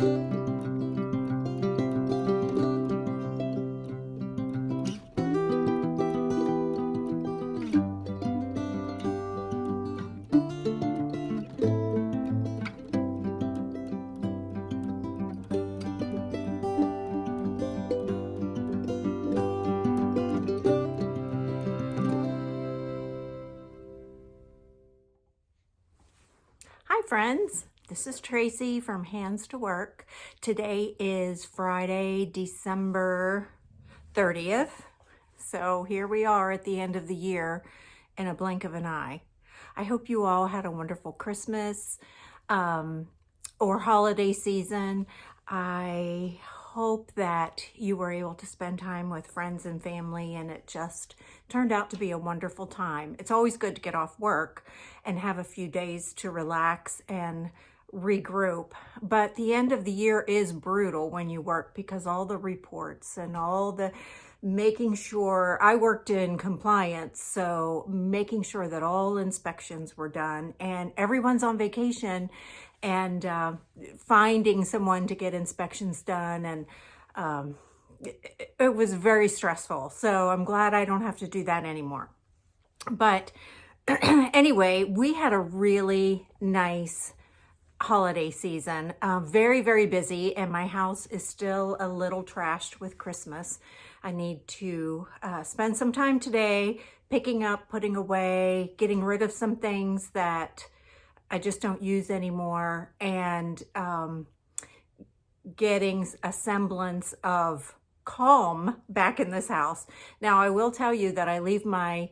Hi friends, this is Tracy from Hands to Work. Today is Friday, December 30th. So here we are at the end of the year in a blink of an eye. I hope you all had a wonderful Christmas or holiday season. I hope that you were able to spend time with friends and family, and it just turned out to be a wonderful time. It's always good to get off work and have a few days to relax and regroup. But the end of the year is brutal when you work, because all the reports and all the making sure, I worked in compliance, so making sure that all inspections were done and everyone's on vacation, and finding someone to get inspections done, and it was very stressful. So I'm glad I don't have to do that anymore. But anyway, we had a really nice holiday season, very, very busy, and my house is still a little trashed with Christmas. I need to spend some time today picking up, putting away, getting rid of some things that I just don't use anymore, and getting a semblance of calm back in this house. Now, I will tell you that I leave my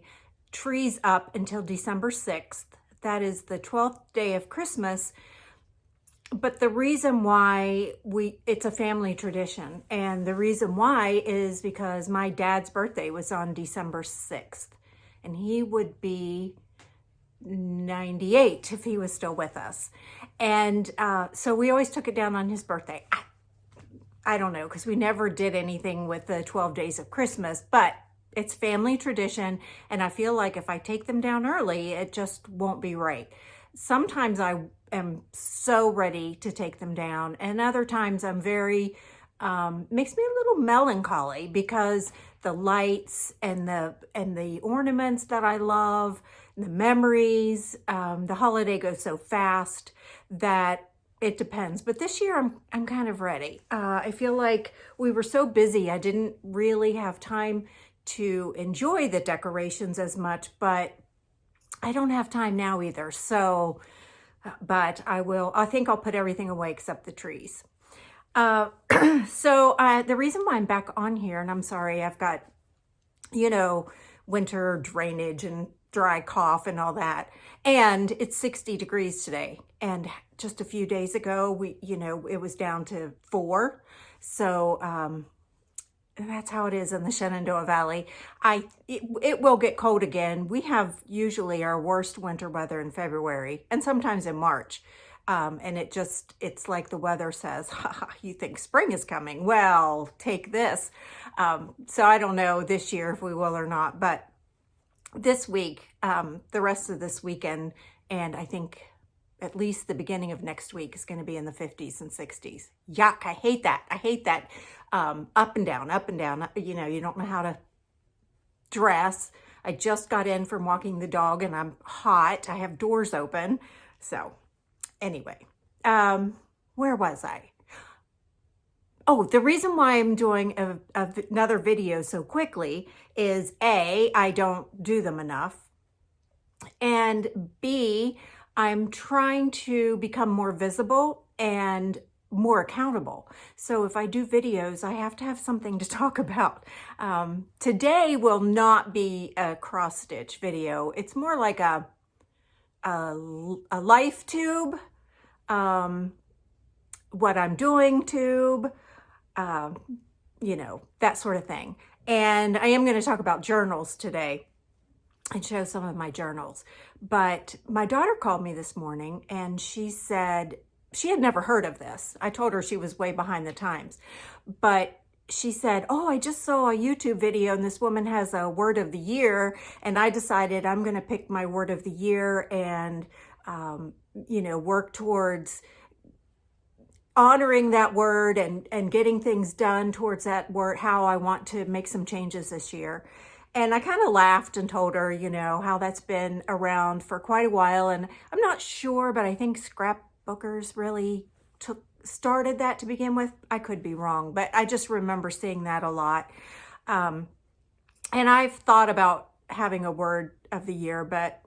trees up until December 6th. That is the 12th day of Christmas. But the reason why it's a family tradition, and the reason why is because my dad's birthday was on December 6th, and he would be 98 if he was still with us. And so we always took it down on his birthday. I don't know, because we never did anything with the 12 days of Christmas, but it's family tradition, and I feel like if I take them down early, it just won't be right. Sometimes I am so ready to take them down, and other times I'm very, makes me a little melancholy, because the lights and the ornaments that I love, the memories, the holiday goes so fast that it depends. But this year I'm kind of ready. I feel like we were so busy, I didn't really have time to enjoy the decorations as much, but I don't have time now either. So, but I think I'll put everything away except the trees. So the reason why I'm back on here, and I'm sorry, I've got, winter drainage and dry cough and all that. And it's 60 degrees today. And just a few days ago, it was down to 4. So, that's how it is in the Shenandoah Valley. It will get cold again. We have usually our worst winter weather in February and sometimes in March. And it's like the weather says, you think spring is coming? Well, take this. So I don't know this year if we will or not, but this week, the rest of this weekend, and I think at least the beginning of next week is going to be in the 50s and 60s. Yuck, I hate that. I hate that. Up and down, up and down. You don't know how to dress. I just got in from walking the dog and I'm hot. I have doors open. So anyway, where was I? Oh, the reason why I'm doing another video so quickly is A, I don't do them enough, and B, I'm trying to become more visible and more accountable. So if I do videos, I have to have something to talk about. Today will not be a cross stitch video. It's more like a life tube, what I'm doing tube, that sort of thing. And I am going to talk about journals today and show some of my journals. But my daughter called me this morning and she said she had never heard of this. I told her she was way behind the times, but she said, oh, I just saw a YouTube video and this woman has a word of the year, and I decided I'm going to pick my word of the year and, work towards honoring that word and getting things done towards that word, how I want to make some changes this year. And I kind of laughed and told her, how that's been around for quite a while. And I'm not sure, but I think scrapbookers really started that to begin with. I could be wrong, but I just remember seeing that a lot. And I've thought about having a word of the year, but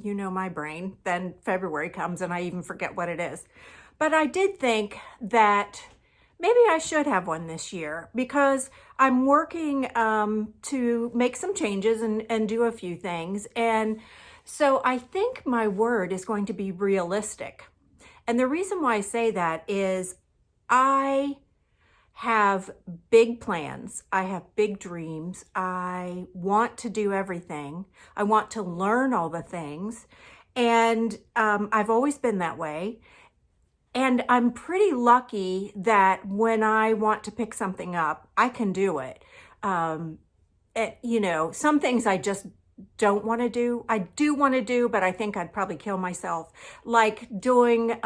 my brain, then February comes and I even forget what it is. But I did think that maybe I should have one this year because I'm working to make some changes and do a few things. And so I think my word is going to be realistic. And the reason why I say that is I have big plans. I have big dreams. I want to do everything. I want to learn all the things. And I've always been that way. And I'm pretty lucky that when I want to pick something up, I can do it. Some things I just don't want to do. I do want to do, but I think I'd probably kill myself. Like doing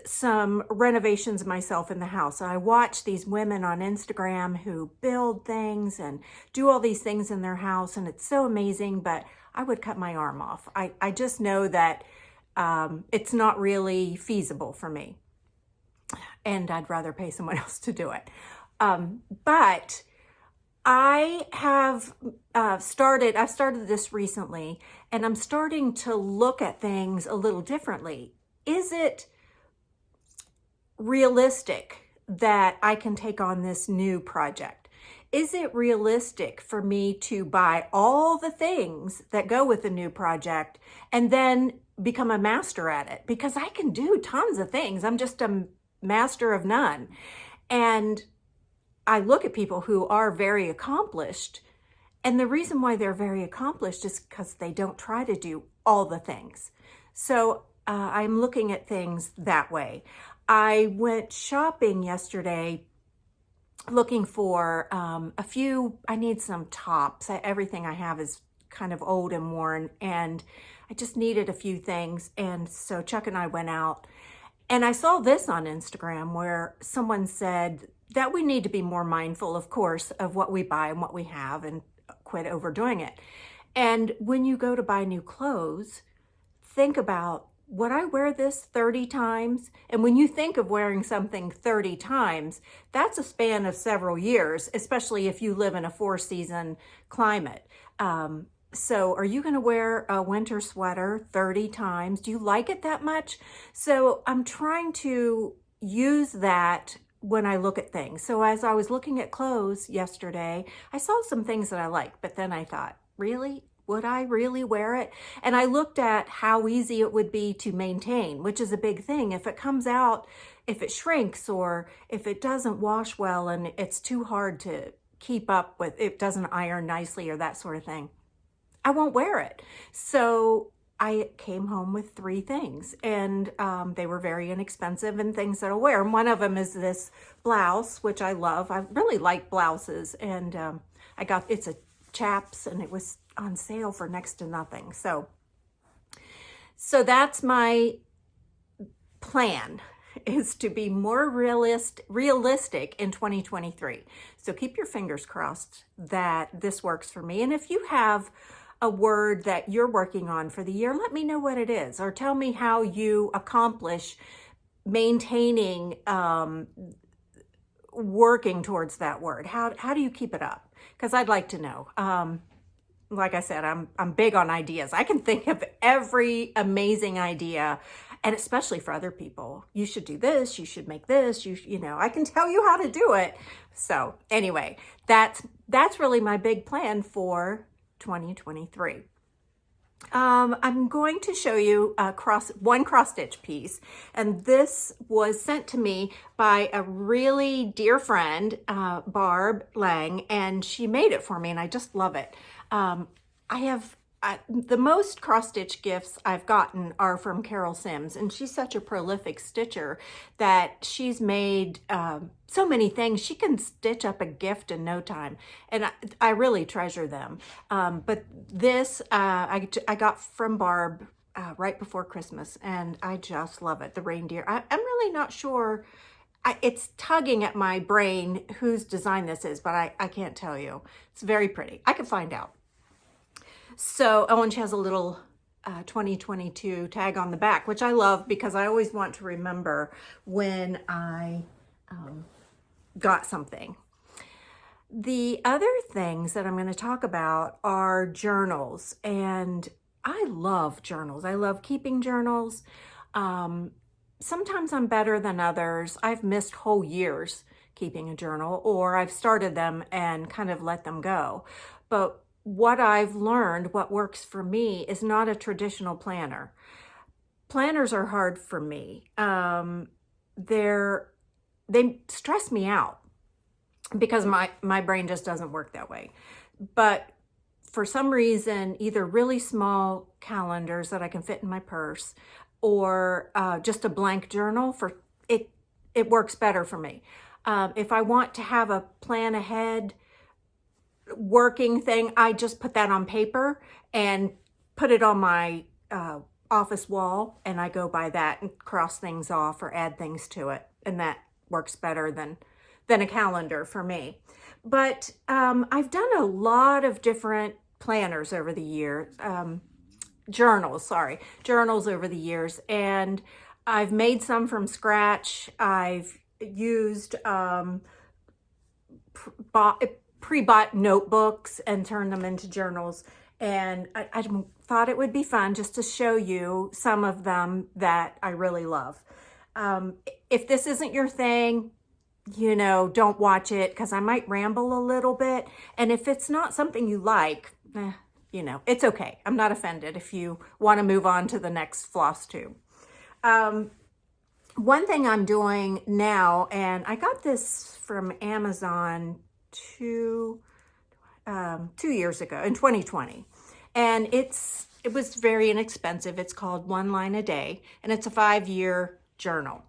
some renovations myself in the house. I watch these women on Instagram who build things and do all these things in their house, and it's so amazing, but I would cut my arm off. I just know that it's not really feasible for me, and I'd rather pay someone else to do it. But I have I've started this recently, and I'm starting to look at things a little differently. Is it realistic that I can take on this new project? Is it realistic for me to buy all the things that go with the new project and then become a master at it? Because I can do tons of things. I'm just a master of none. And I look at people who are very accomplished, and the reason why they're very accomplished is because they don't try to do all the things. So I'm looking at things that way. I went shopping yesterday looking for I need some tops. Everything I have is kind of old and worn, and I just needed a few things. And so Chuck and I went out, and I saw this on Instagram where someone said that we need to be more mindful, of course, of what we buy and what we have and quit overdoing it. And when you go to buy new clothes, think about, would I wear this 30 times? And when you think of wearing something 30 times, that's a span of several years, especially if you live in a 4-season climate. So are you going to wear a winter sweater 30 times? Do you like it that much? So I'm trying to use that when I look at things. So as I was looking at clothes yesterday, I saw some things that I liked, but then I thought, really? Would I really wear it? And I looked at how easy it would be to maintain, which is a big thing. If it comes out, if it shrinks, or if it doesn't wash well and it's too hard to keep up with, it doesn't iron nicely or that sort of thing, I won't wear it. So I came home with 3 things, and they were very inexpensive and things that I'll wear. And one of them is this blouse, which I love. I really like blouses, and it's a chaps, and it was on sale for next to nothing. So that's my plan, is to be more realistic in 2023. So keep your fingers crossed that this works for me. And if you have a word that you're working on for the year, let me know what it is, or tell me how you accomplish maintaining working towards that word. How do you keep it up? Because I'd like to know. Like I said, I'm big on ideas. I can think of every amazing idea, and especially for other people. You should do this, you should make this, I can tell you how to do it. So anyway, that's really my big plan for 2023. I'm going to show you one cross stitch piece, and this was sent to me by a really dear friend, Barb Lang, and she made it for me, and I just love it. The most cross stitch gifts I've gotten are from Carol Sims, and she's such a prolific stitcher that she's made so many things. She can stitch up a gift in no time, and I really treasure them. But this I got from Barb right before Christmas, and I just love it. The reindeer. I'm really not sure. It's tugging at my brain whose design this is, but I can't tell you. It's very pretty. I can find out. So, oh, and she has a little 2022 tag on the back, which I love because I always want to remember when I got something. The other things that I'm going to talk about are journals, and I love journals. I love keeping journals. Sometimes I'm better than others. I've missed whole years keeping a journal, or I've started them and kind of let them go. But what I've learned, what works for me, is not a traditional planner. Planners are hard for me. They stress me out because my brain just doesn't work that way. But for some reason, either really small calendars that I can fit in my purse, or just a blank journal, for it works better for me. If I want to have a plan ahead working thing, I just put that on paper and put it on my office wall, and I go by that and cross things off or add things to it, and that works better than a calendar for me. But I've done a lot of different planners over the years, journals over the years, and I've made some from scratch. I've used pre-bought notebooks and turned them into journals, and I thought it would be fun just to show you some of them that I really love. If this isn't your thing, don't watch it, because I might ramble a little bit. And if it's not something you like, it's okay. I'm not offended if you want to move on to the next floss tube. One thing I'm doing now, and I got this from Amazon two years ago, in 2020. And it was very inexpensive. It's called One Line a Day, and it's a 5-year journal.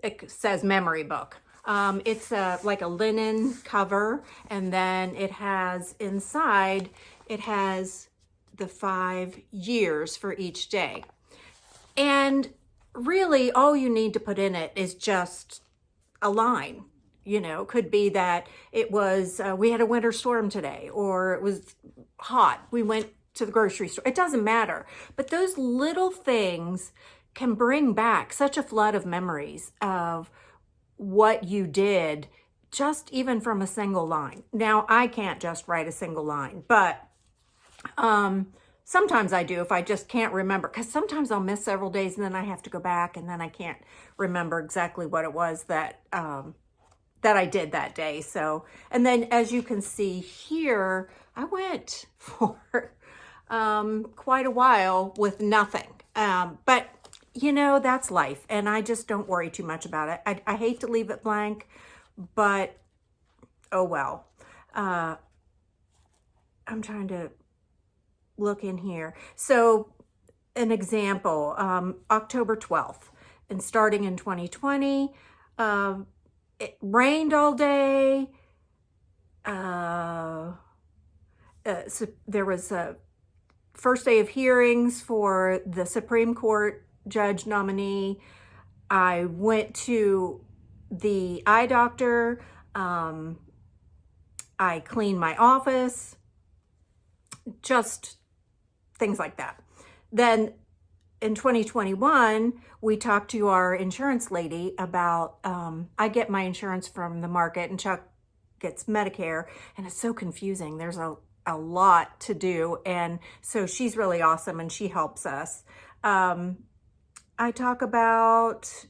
It says memory book. It's like a linen cover, and then it has inside, it has the 5 years for each day. And really all you need to put in it is just a line. It could be that it was, we had a winter storm today, or it was hot, we went to the grocery store. It doesn't matter. But those little things can bring back such a flood of memories of what you did, just even from a single line. Now, I can't just write a single line, but sometimes I do if I just can't remember, because sometimes I'll miss several days and then I have to go back and then I can't remember exactly what it was that I did that day. So, and then as you can see here, I went for quite a while with nothing. But that's life, and I just don't worry too much about it. I hate to leave it blank, but oh well. I'm trying to look in here. So an example, October 12th, and starting in 2020, it rained all day. So there was a first day of hearings for the Supreme Court judge nominee. I went to the eye doctor. I cleaned my office, just things like that. Then in 2021, we talked to our insurance lady about, I get my insurance from the market and Chuck gets Medicare, and it's so confusing. There's a lot to do. And so she's really awesome and she helps us. I talk about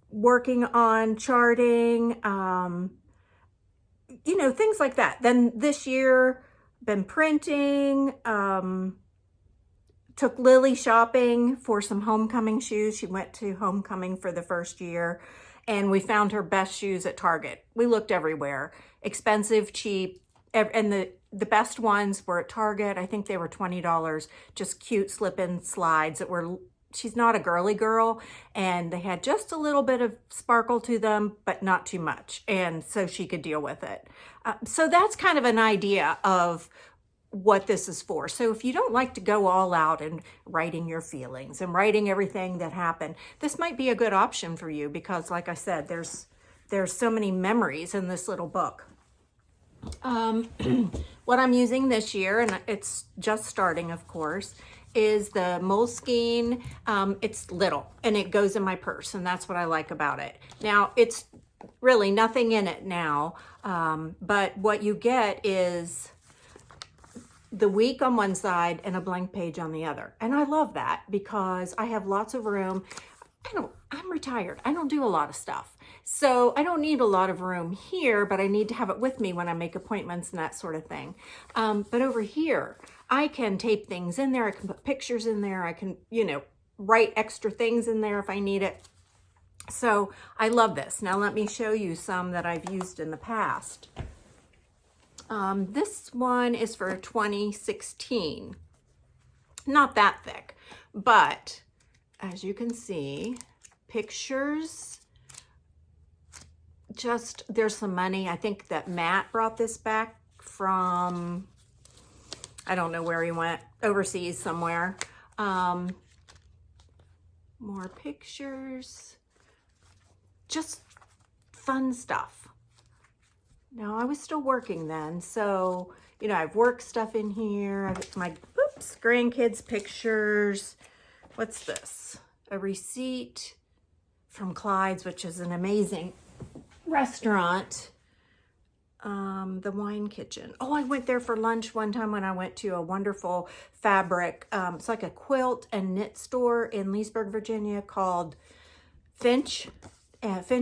working on charting, things like that. Then this year, been printing, took Lily shopping for some homecoming shoes. She went to homecoming for the first year, and we found her best shoes at Target. We looked everywhere, expensive, cheap, and the best ones were at Target. I think they were $20, just cute slip-in slides that were, she's not a girly girl, and they had just a little bit of sparkle to them, but not too much, and so she could deal with it. So that's kind of an idea of what this is for. So if you don't like to go all out and writing your feelings and writing everything that happened, this might be a good option for you because, like I said, there's so many memories in this little book. What I'm using this year, and it's just starting, of course, is the Moleskine. It's little and it goes in my purse, and that's what I like about it. Now, it's really nothing in it now, but what you get is the week on one side and a blank page on the other. And I love that because I have lots of room. I'm retired. I don't do a lot of stuff. So I don't need a lot of room here, but I need to have it with me when I make appointments and that sort of thing. But over here, I can tape things in there. I can put pictures in there. I can, write extra things in there if I need it. So I love this. Now let me show you some that I've used in the past. This one is for 2016. Not that thick, but as you can see, pictures, there's some money. I think that Matt brought this back from, I don't know where he went, overseas somewhere. More pictures, just fun stuff. Now, I was still working then, so, I've work stuff in here. I've my, grandkids' pictures. What's this? A receipt from Clyde's, which is an amazing restaurant. The Wine Kitchen. Oh, I went there for lunch one time when I went to a wonderful fabric. It's like a quilt and knit store in Leesburg, Virginia called Finch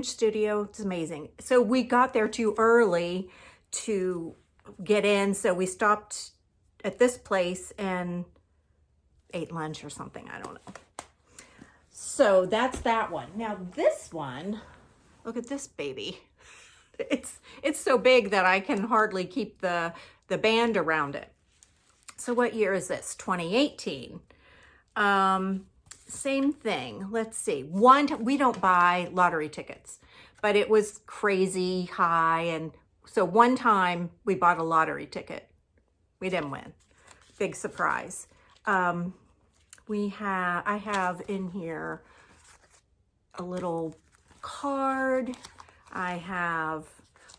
Studio. It's amazing. So we got there too early to get in. So we stopped at this place and ate lunch or something. I don't know. So that's that one. Now this one, look at this baby. It's so big that I can hardly keep the band around it. So what year is this? 2018. Same thing. Let's see. We don't buy lottery tickets, but it was crazy high. And so one time we bought a lottery ticket. We didn't win. Big surprise. I have in here a little card. I have,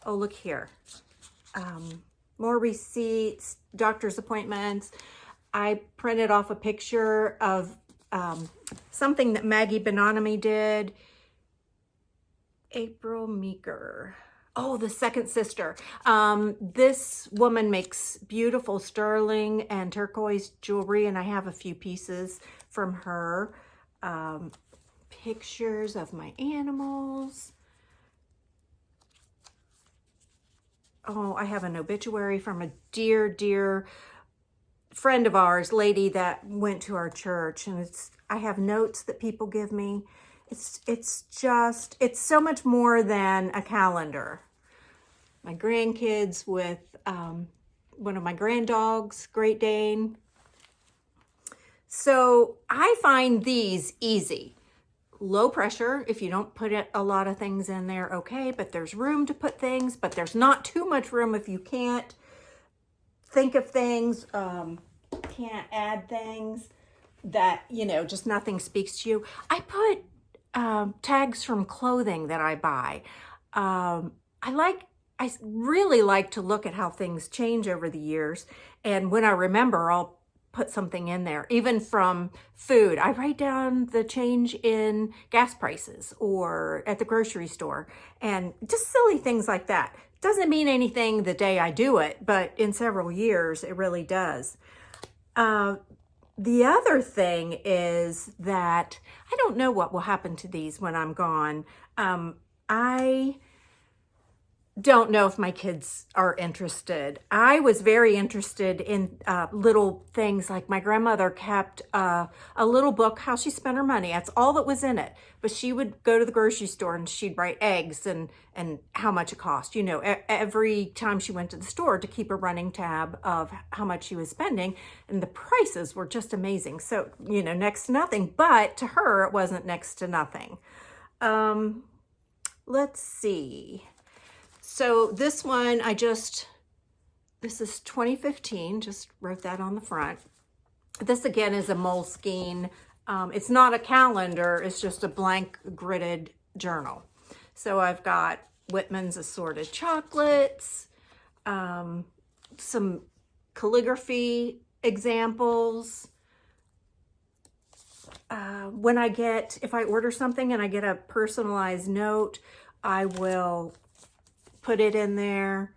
oh, look here. More receipts, doctor's appointments. I printed off a picture of something that Maggie Bonomi did. April Meeker. Oh, the second sister. This woman makes beautiful sterling and turquoise jewelry, and I have a few pieces from her. Pictures of my animals. Oh, I have an obituary from a dear, dear friend of ours, lady that went to our church, and I have notes that people give me. It's so much more than a calendar. My grandkids with one of my granddogs, Great Dane. So I find these easy. Low pressure, if you don't put a lot of things in there, okay, but there's room to put things, but there's not too much room if you can't think of things, can't add things that, just nothing speaks to you. I put tags from clothing that I buy. I really like to look at how things change over the years, and when I remember, I'll put something in there. Even from food, I write down the change in gas prices or at the grocery store, and just silly things like that. Doesn't mean anything the day I do it, but in several years, it really does. The other thing is that I don't know what will happen to these when I'm gone. I don't know if my kids are interested. I was very interested in little things, like my grandmother kept a little book, how she spent her money. That's all that was in it. But she would go to the grocery store and she'd write eggs and how much it cost. Every time she went to the store, to keep a running tab of how much she was spending. And the prices were just amazing. So, next to nothing. But to her, it wasn't next to nothing. Let's see. So this one, This is 2015, just wrote that on the front. This again is a Moleskine. It's not a calendar, it's just a blank gridded journal. So I've got Whitman's assorted chocolates, some calligraphy examples. If I order something and I get a personalized note, I will put it in there.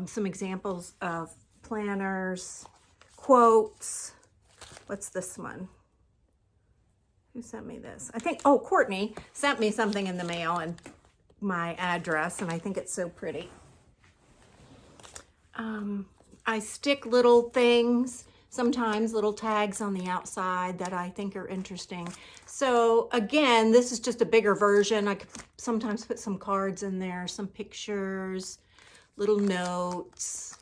Some examples of planners, quotes. What's this one? Who sent me this? I think, oh, Courtney sent me something in the mail and my address, and I think it's so pretty. I stick little things, sometimes little tags on the outside that I think are interesting. So again, this is just a bigger version. I could sometimes put some cards in there, some pictures, little notes.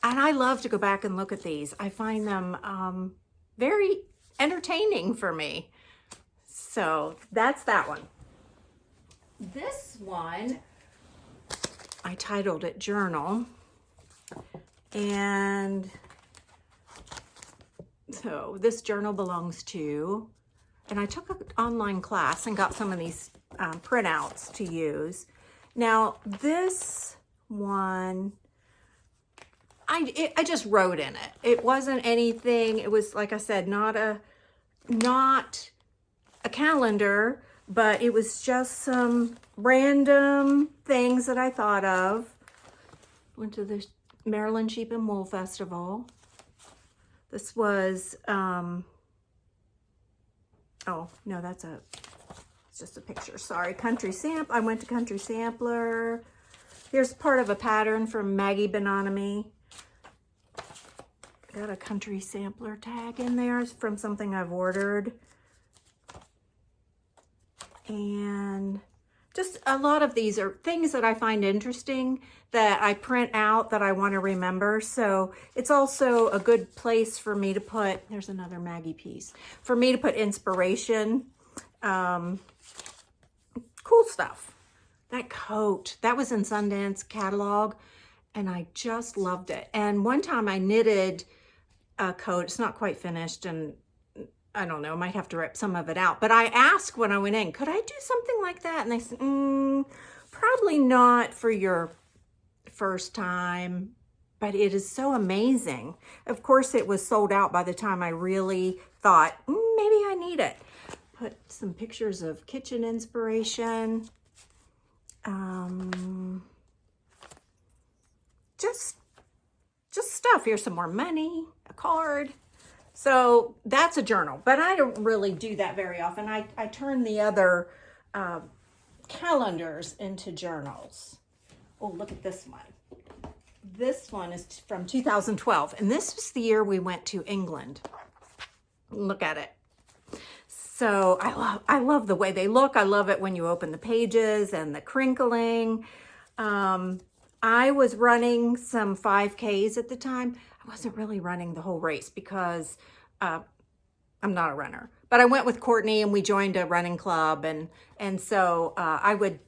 And I love to go back and look at these. I find them very entertaining for me. So that's that one. This one, I titled it Journal. And so this journal belongs to, and I took an online class and got some of these printouts to use. Now this one, I just wrote in it. It wasn't anything. It was, like I said, not a calendar, but it was just some random things that I thought of. Went to the Maryland Sheep and Wool Festival. This was, oh no, it's just a picture, sorry. I went to Country Sampler. Here's part of a pattern from Maggie Bononomy. Got a Country Sampler tag in there from something I've ordered. And just a lot of these are things that I find interesting that I print out that I want to remember. So it's also a good place for me to put, there's another Maggie piece, for me to put inspiration, cool stuff. That coat, that was in Sundance catalog, and I just loved it. And one time I knitted a coat, it's not quite finished, and I don't know, I might have to rip some of it out. But I asked when I went in, could I do something like that? And they said, probably not for your first time, but it is so amazing. Of course, it was sold out by the time I really thought, maybe I need it. Put some pictures of kitchen inspiration. Just stuff. Here's some more money, a card. So that's a journal, but I don't really do that very often. I turn the other calendars into journals. Oh, look at this one. This one is from 2012, and this was the year we went to England. Look at it. So I love the way they look. I love it when you open the pages and the crinkling. I was running some 5Ks at the time. I wasn't really running the whole race because I'm not a runner. But I went with Courtney and we joined a running club. And so I would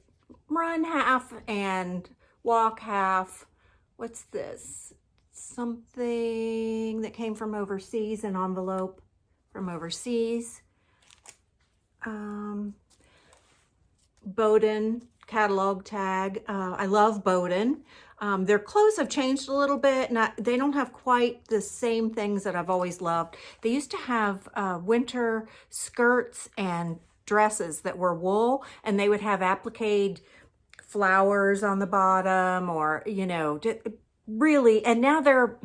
run half and walk half. What's this? Something that came from overseas, an envelope from overseas. Bowden catalog tag. I love Bowden. Their clothes have changed a little bit. They don't have quite the same things that I've always loved. They used to have winter skirts and dresses that were wool, and they would have appliqued flowers on the bottom, or, you know, really, and now they're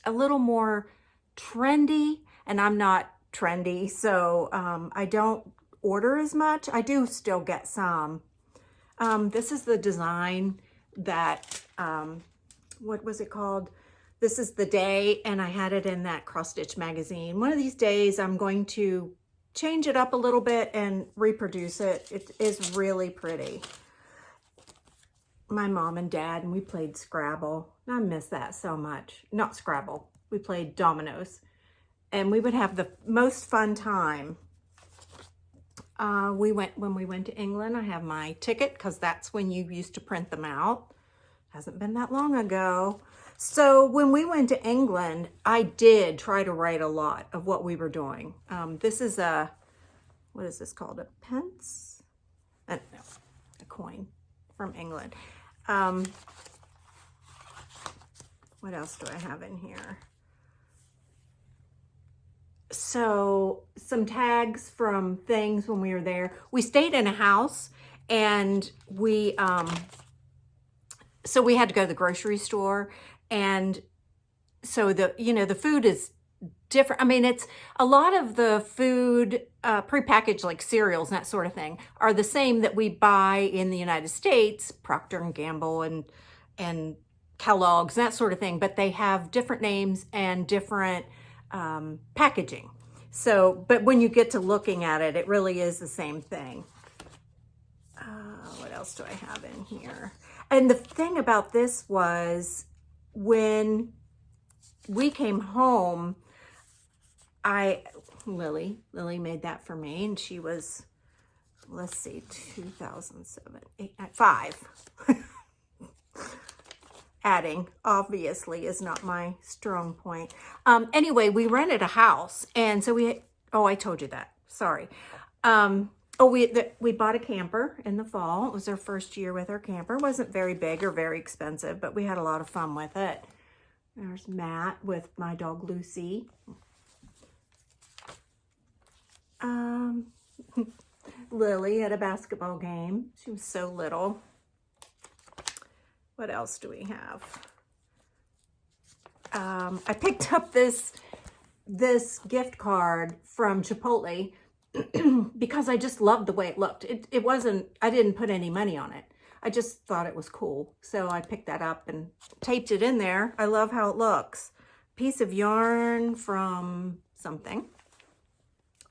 a little more trendy, and I'm not trendy, so I don't order as much. I do still get some. This is the design that, what was it called? This is the day, and I had it in that Cross Stitch magazine. One of these days I'm going to change it up a little bit and reproduce it. It is really pretty. My mom and dad, and we played Scrabble. I miss that so much. Not Scrabble. We played dominoes. And we would have the most fun time. When we went to England, I have my ticket because that's when you used to print them out. Hasn't been that long ago. So when we went to England, I did try to write a lot of what we were doing. This is what is this called? A pence? No, a coin from England. What else do I have in here? So some tags from things when we were there. We stayed in a house, and so we had to go to the grocery store, and so the food is different. I mean, it's a lot of the food prepackaged, like cereals and that sort of thing, are the same that we buy in the United States, Procter and Gamble and Kellogg's, that sort of thing, but they have different names and different packaging. So, but when you get to looking at it, it really is the same thing. What else do I have in here? And the thing about this was, when we came home, Lily made that for me, and she was, let's see, 2007, 5. Adding obviously is not my strong point. Anyway, we rented a house, and so I told you that, sorry. We bought a camper in the fall. It was our first year with our camper. It wasn't very big or very expensive, but we had a lot of fun with it. There's Matt with my dog Lucy. Lily at a basketball game. She was so little. What else do we have? I picked up this gift card from Chipotle because I just loved the way it looked. It wasn't, I didn't put any money on it. I just thought it was cool. So I picked that up and taped it in there. I love how it looks. Piece of yarn from something.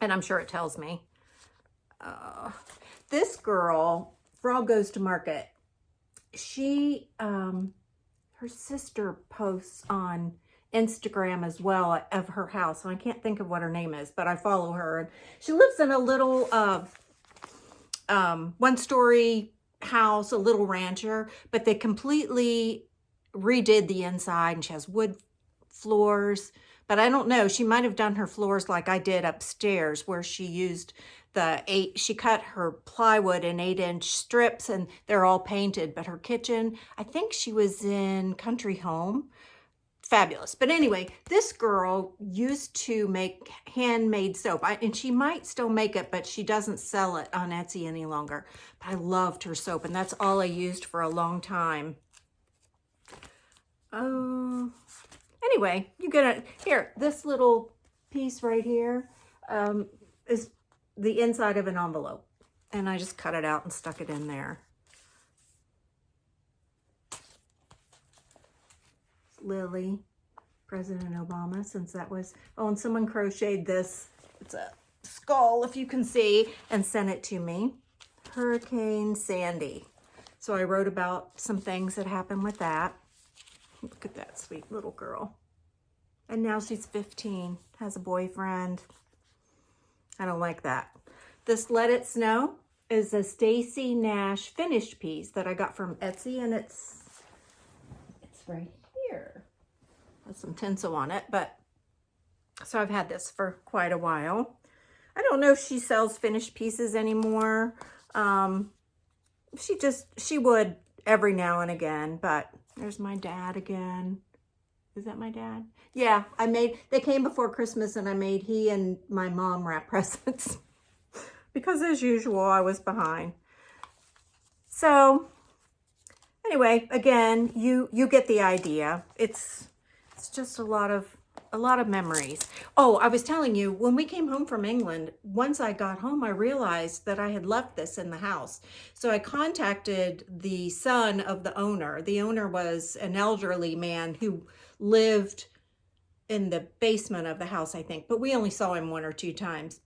And I'm sure it tells me. This girl, Frog Goes to Market, she, her sister posts on Instagram as well of her house. And I can't think of what her name is, but I follow her. And she lives in a little one-story house, a little rancher, but they completely redid the inside, and she has wood floors. But I don't know, she might have done her floors like I did upstairs, where she used she cut her plywood in 8-inch strips, and they're all painted. But her kitchen, I think she was in Country Home. Fabulous. But anyway, this girl used to make handmade soap, and she might still make it, but she doesn't sell it on Etsy any longer. But I loved her soap, and that's all I used for a long time. Anyway, you get it. Here, this little piece right here is the inside of an envelope, and I just cut it out and stuck it in there. Lily, President Obama, since that was, and someone crocheted this. It's a skull, if you can see, and sent it to me. Hurricane Sandy. So I wrote about some things that happened with that. Look at that sweet little girl. And now she's 15, has a boyfriend. I don't like that. This Let It Snow is a Stacy Nash finished piece that I got from Etsy, and it's right here. Has some tinsel on it, but so I've had this for quite a while. I don't know if she sells finished pieces anymore. She would every now and again, but there's my dad again. Is that my dad? Yeah, they came before Christmas, and I made he and my mom wrap presents because, as usual, I was behind. So anyway, again, you get the idea. It's just a lot of memories. Oh, I was telling you, when we came home from England, once I got home, I realized that I had left this in the house. So I contacted the son of the owner. The owner was an elderly man who lived in the basement of the house, I think, but we only saw him 1 or 2 times.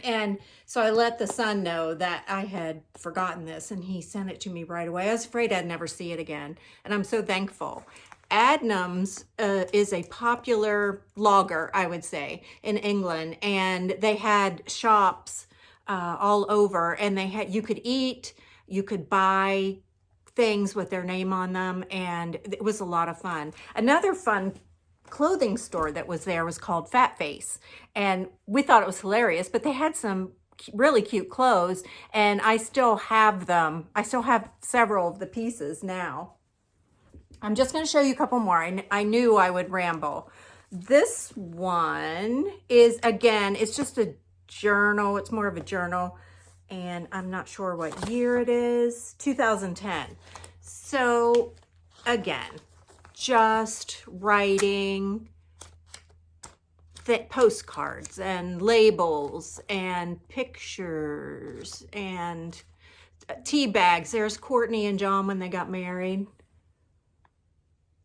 And so I let the son know that I had forgotten this, and he sent it to me right away. I was afraid I'd never see it again, and I'm so thankful. Adnams is a popular logger, I would say, in England, and they had shops all over, and you could eat, you could buy things with their name on them, and it was a lot of fun. Another fun clothing store that was there was called Fat Face, and we thought it was hilarious, but they had some really cute clothes, and I still have them. I still have several of the pieces now. I'm just going to show you a couple more. I knew I would ramble. This one is, again, it's just a journal. It's more of a journal, and I'm not sure what year it is. 2010. So again, just writing postcards and labels and pictures and tea bags. There's Courtney and John when they got married.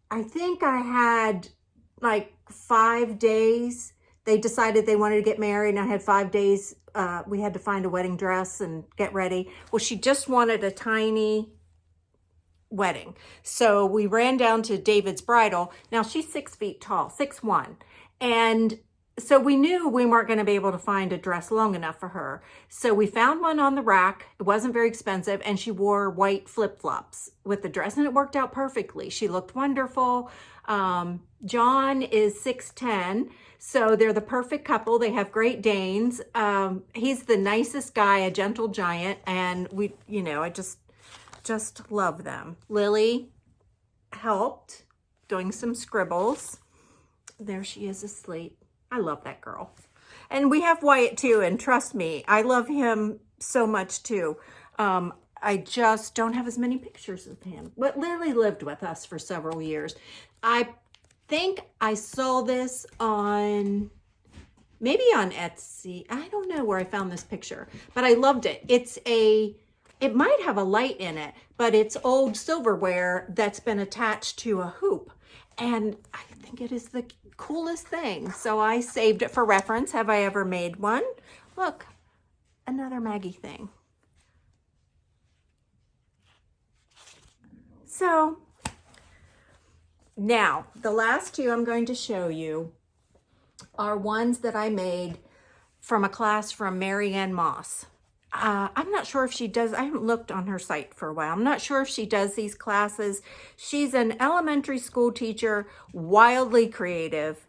I think I had like 5 days. They decided they wanted to get married, and I had 5 days. We had to find a wedding dress and get ready. Well, she just wanted a tiny wedding. So we ran down to David's Bridal. Now she's 6 feet tall, 6'1". And so we knew we weren't going to be able to find a dress long enough for her. So we found one on the rack. It wasn't very expensive, and she wore white flip-flops with the dress, and it worked out perfectly. She looked wonderful. John is 6'10", so they're the perfect couple. They have Great Danes. He's the nicest guy, a gentle giant, and we, I just love them. Lily helped doing some scribbles. There she is asleep. I love that girl. And we have Wyatt too, and trust me, I love him so much too. I just don't have as many pictures of him. But Lily lived with us for several years. I think I saw this on, maybe on Etsy. I don't know where I found this picture, but I loved it. It might have a light in it, but it's old silverware that's been attached to a hoop. And I think it is the coolest thing. So I saved it for reference. Have I ever made one? Look, another Maggie thing. So now the last two I'm going to show you are ones that I made from a class from Mary Ann Moss. I'm not sure if she does, I haven't looked on her site for a while. I'm not sure if she does these classes. She's an elementary school teacher, wildly creative,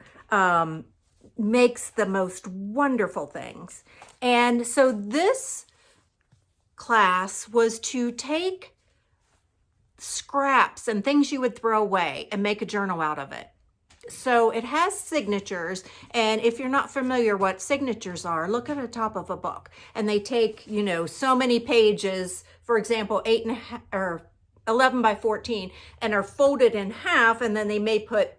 makes the most wonderful things. And so this class was to take scraps and things you would throw away and make a journal out of it. So it has signatures, and if you're not familiar what signatures are, look at the top of a book, and they take, so many pages, for example, 8.5 or 11 by 14, and are folded in half, and then they may put,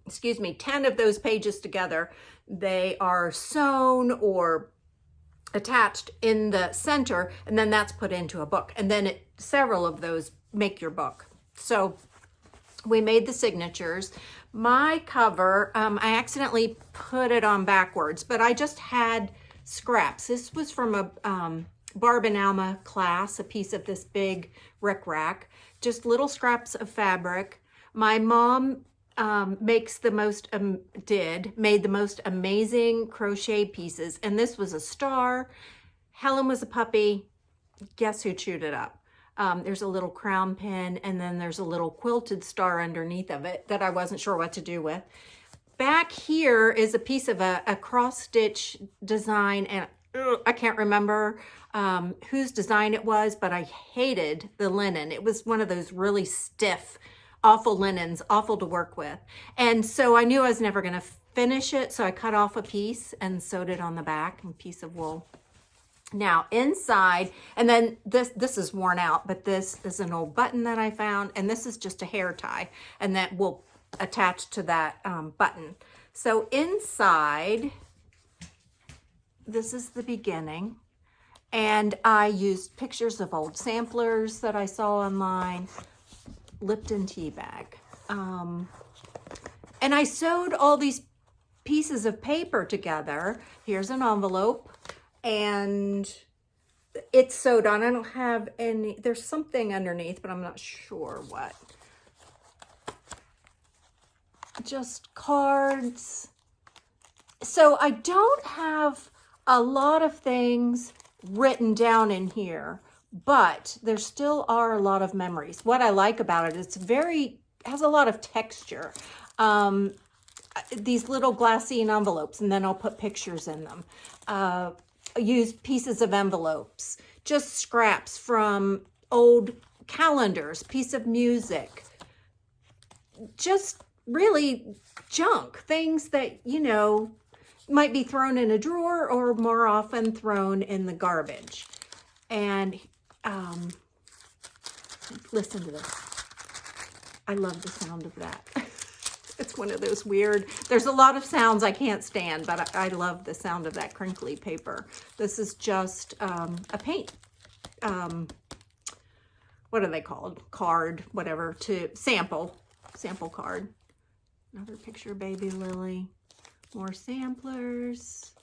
10 of those pages together. They are sewn or attached in the center, and then that's put into a book, and then several of those make your book. So we made the signatures. My cover, I accidentally put it on backwards, but I just had scraps. This was from a Barb and Alma class, a piece of this big rickrack, just little scraps of fabric. My mom made the most amazing crochet pieces, and this was a star. Helen was a puppy. Guess who chewed it up? There's a little crown pin, and then there's a little quilted star underneath of it that I wasn't sure what to do with. Back here is a piece of a cross-stitch design, and I can't remember whose design it was, but I hated the linen. It was one of those really stiff, awful linens, awful to work with. And so I knew I was never going to finish it, so I cut off a piece and sewed it on the back, a piece of wool. Now inside, and then this is worn out, but this is an old button that I found, and this is just a hair tie, and that will attach to that button. So inside, this is the beginning, and I used pictures of old samplers that I saw online, Lipton tea bag, and I sewed all these pieces of paper together. Here's an envelope. And it's sewed on. I don't have any, there's something underneath, but I'm not sure what. Just cards. So I don't have a lot of things written down in here, but there still are a lot of memories. What I like about it, has a lot of texture. These little glassine envelopes, and then I'll put pictures in them. Use pieces of envelopes, just scraps from old calendars, piece of music, just really junk, things that, might be thrown in a drawer or more often thrown in the garbage. And listen to this. I love the sound of that. It's one of those weird, there's a lot of sounds I can't stand, but I love the sound of that crinkly paper. This is just a paint, what are they called? Card, whatever, to sample card. Another picture of baby Lily. More samplers.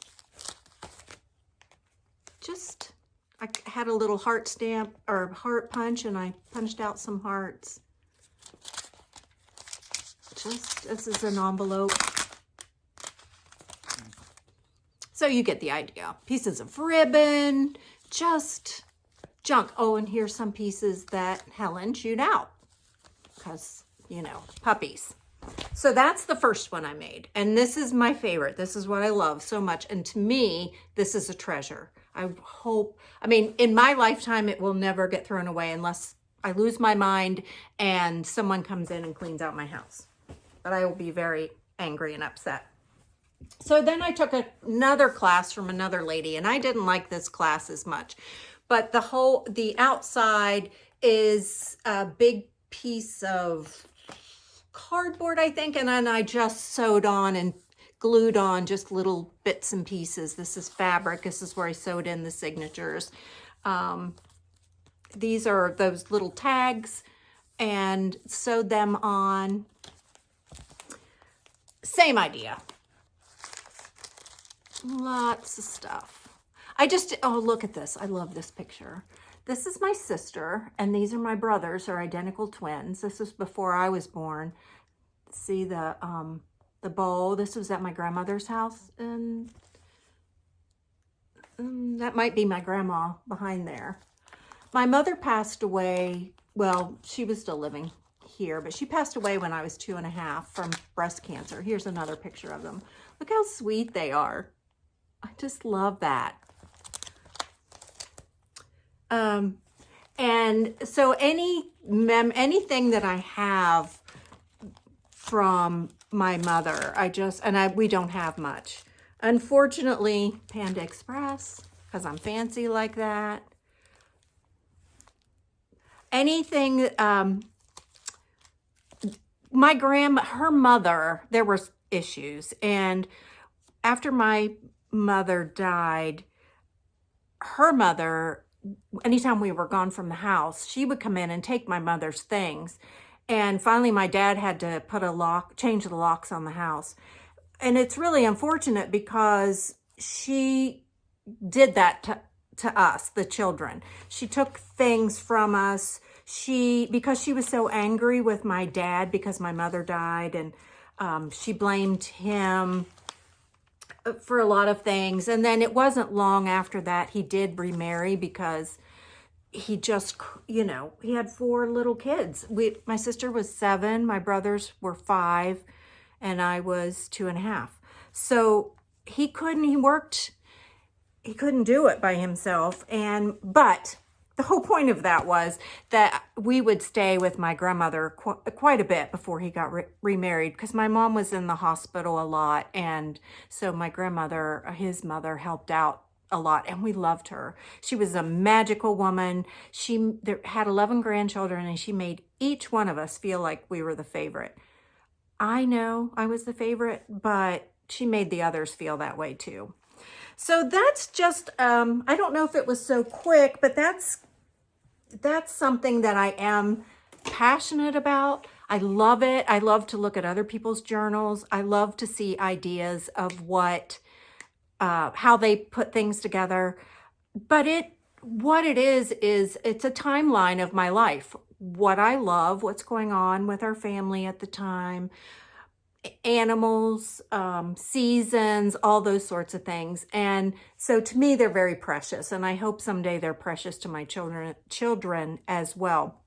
Just, I had a little heart stamp or heart punch, and I punched out some hearts. This is an envelope. So you get the idea. Pieces of ribbon, just junk. Oh, and here's some pieces that Helen chewed out because, puppies. So that's the first one I made. And this is my favorite. This is what I love so much. And to me, this is a treasure. In my lifetime, it will never get thrown away unless I lose my mind and someone comes in and cleans out my house. But I will be very angry and upset. So then I took another class from another lady, and I didn't like this class as much. But the outside is a big piece of cardboard, I think, and then I just sewed on and glued on just little bits and pieces. This is fabric. This is where I sewed in the signatures. These are those little tags, and sewed them on. Same idea. Lots of stuff. Oh, look at this. I love this picture. This is my sister, and these are my brothers, are identical twins. This is before I was born. See the bowl. This was at my grandmother's house, and that might be my grandma behind there. My mother passed away. Well, she was still living here, but she passed away when I was 2.5 from breast cancer. Here's another picture of them. Look how sweet they are. I just love that. And so anything that I have from my mother, we don't have much. Unfortunately, Panda Express, because I'm fancy like that. Anything, her mother, there were issues. And after my mother died, her mother, anytime we were gone from the house, she would come in and take my mother's things. And finally, my dad had to change the locks on the house. And it's really unfortunate because she did that to us, the children. She took things from us. Because she was so angry with my dad because my mother died, and she blamed him for a lot of things. And then it wasn't long after that he did remarry because he just, he had 4 little kids. My sister was 7, my brothers were 5, and I was 2.5. So he couldn't do it by himself. But the whole point of that was that we would stay with my grandmother quite a bit before he got remarried, because my mom was in the hospital a lot. And so my grandmother, his mother, helped out a lot, and we loved her. She was a magical woman. She had 11 grandchildren, and she made each one of us feel like we were the favorite. I know I was the favorite, but she made the others feel that way too. So that's just, I don't know if it was so quick, but that's something that I am passionate about. I love it. I love to look at other people's journals. I love to see ideas of how they put things together. But what it is it's a timeline of my life. What I love, what's going on with our family at the time. animals, seasons, all those sorts of things. And so to me, they're very precious. And I hope someday they're precious to my children as well.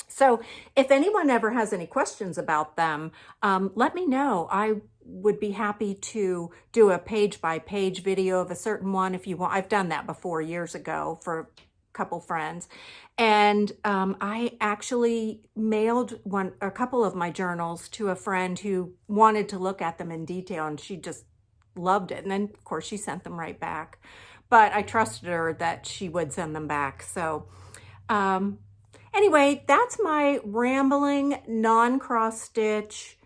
So if anyone ever has any questions about them, let me know. I would be happy to do a page-by-page video of a certain one if you want. I've done that before years ago for a couple friends. And I actually mailed a couple of my journals to a friend who wanted to look at them in detail, and she just loved it. And then, of course, she sent them right back. But I trusted her that she would send them back. So anyway, that's my rambling, non-cross-stitch,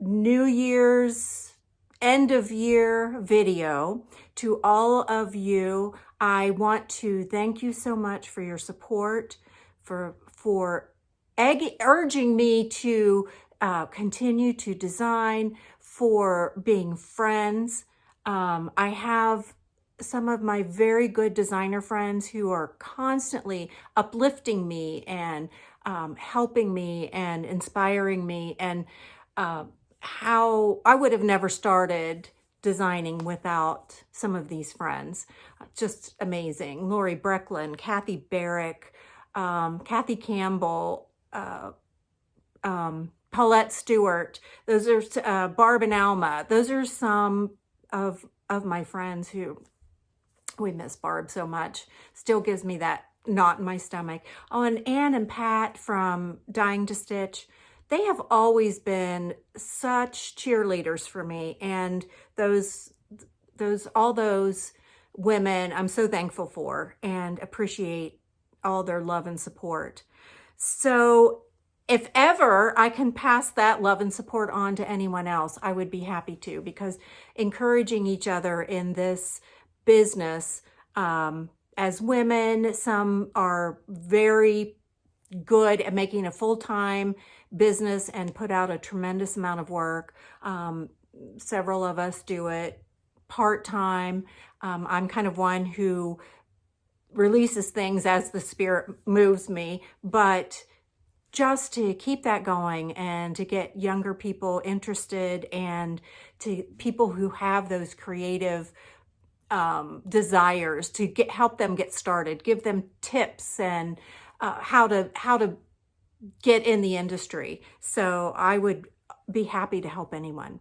New Year's, end of year video. To all of you, I want to thank you so much for your support, for urging me to continue to design, for being friends. I have some of my very good designer friends who are constantly uplifting me and helping me and inspiring me, and how I would have never started designing without some of these friends. Just amazing. Lori Brecklin, Kathy Barrick, Kathy Campbell, Paulette Stewart. Those are Barb and Alma. Those are some of my friends who, we miss Barb so much. Still gives me that knot in my stomach. Oh, and Ann and Pat from Dying to Stitch. They have always been such cheerleaders for me, and all those women I'm so thankful for and appreciate all their love and support. So if ever I can pass that love and support on to anyone else, I would be happy to, because encouraging each other in this business, as women, some are very good at making a full-time business and put out a tremendous amount of work. Several of us do it part-time. I'm kind of one who releases things as the spirit moves me, but just to keep that going and to get younger people interested, and to people who have those creative desires, to help them get started, give them tips and how to get in the industry. So I would be happy to help anyone.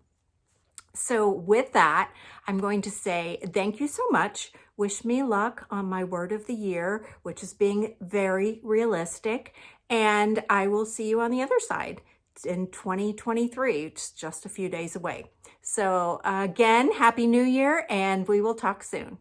So with that, I'm going to say thank you so much. Wish me luck on my word of the year, which is being very realistic. And I will see you on the other side in 2023. It's just a few days away. So again, Happy New Year, and we will talk soon.